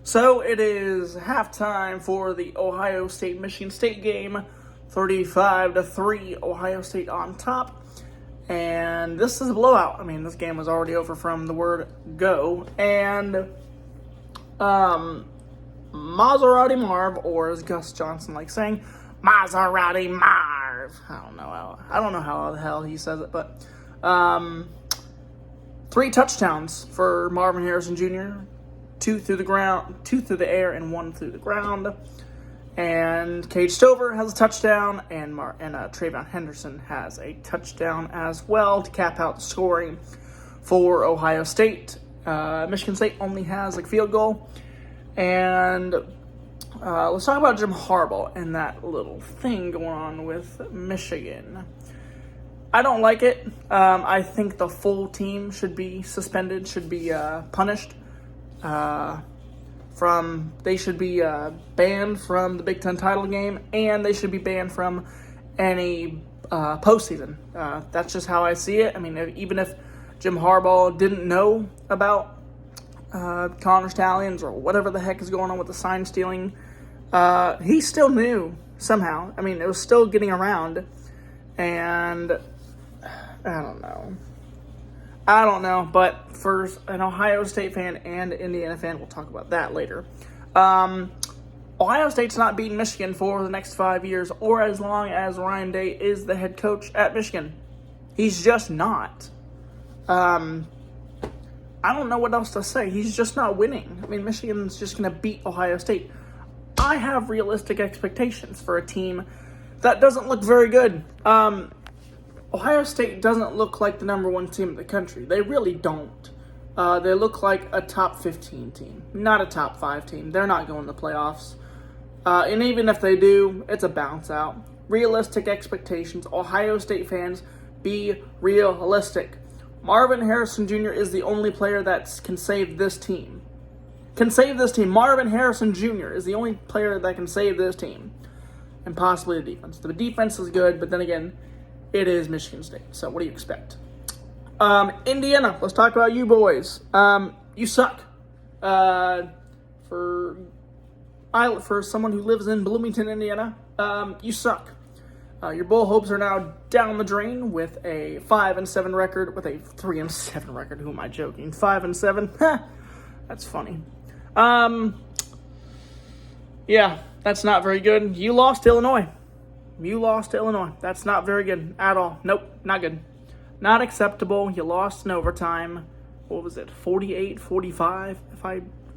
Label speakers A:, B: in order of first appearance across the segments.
A: So it is halftime for the Ohio State-Michigan State game. 35-3, Ohio State on top. And this is a blowout. I mean, this game was already over from the word go. And Maserati Marv, or as Gus Johnson likes saying, Maserati Marv. I don't know how the hell he says it, but 3 touchdowns for Marvin Harrison Jr., 2 through the air, and 1 through the ground. And Cade Stover has a touchdown, and Travion Henderson has a touchdown as well to cap out the scoring for Ohio State. Michigan State only has a field goal. And let's talk about Jim Harbaugh and that little thing going on with Michigan. I don't like it. I think the full team should be suspended, should be punished. They should be banned from the Big Ten title game, and they should be banned from any postseason. That's just how I see it. I mean, even if Jim Harbaugh didn't know about Connor Stallions or whatever the heck is going on with the sign stealing, he still knew somehow. I mean, it was still getting around, and I don't know, but for an Ohio State fan and Indiana fan, we'll talk about that later. Ohio State's not beating Michigan for the next 5 years or as long as Ryan Day is the head coach at Michigan. He's just not. I don't know what else to say. He's just not winning. I mean, Michigan's just going to beat Ohio State. I have realistic expectations for a team that doesn't look very good. Ohio State doesn't look like the number 1 team in the country. They really don't. They look like a top 15 team, not a top 5 team. They're not going to the playoffs. And even if they do, it's a bounce out. Realistic expectations. Ohio State fans, be realistic. Marvin Harrison Jr. is the only player that can save this team. Marvin Harrison Jr. is the only player that can save this team. And possibly the defense. The defense is good, but then again, it is Michigan State. So what do you expect? Indiana, let's talk about you boys. You suck. For someone who lives in Bloomington, Indiana, you suck. Your bowl hopes are now down the drain with a 5-7 record, with a 3-7 record. Who am I joking? 5-7. That's funny. Yeah, that's not very good. You lost to Illinois. That's not very good at all. Nope, not good. Not acceptable. You lost in overtime. What was it? 48-45?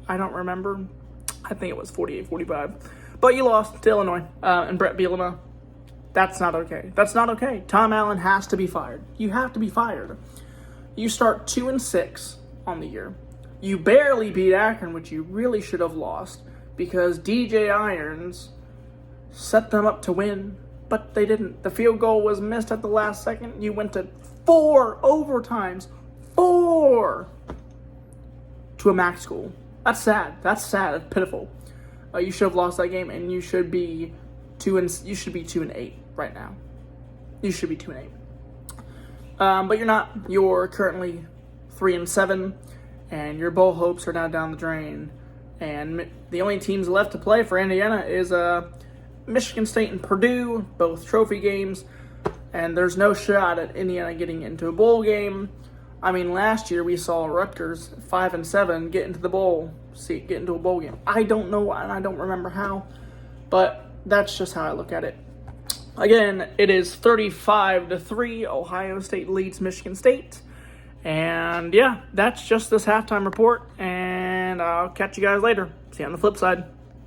A: I don't remember. I think it was 48-45. But you lost to Illinois and Brett Bielema. That's not okay. Tom Allen has to be fired. You have to be fired. You start 2-6 on the year. You barely beat Akron, which you really should have lost because DJ Irons set them up to win. But they didn't. The field goal was missed at the last second. You went to 4 overtimes. 4! To a MAC school. That's sad. That's pitiful. You should have lost that game, and you should be 2-8 right now. You should be 2-8. But you're not. You're currently 3-7, and your bowl hopes are now down the drain. And the only teams left to play for Indiana is Michigan State and Purdue, both trophy games, and there's no shot at Indiana getting into a bowl game. I mean, last year we saw Rutgers 5-7 get into a bowl game. I don't know, and I don't remember how, but that's just how I look at it. Again, it is 35-3. Ohio State leads Michigan State, and yeah, that's just this halftime report, and I'll catch you guys later. See you on the flip side.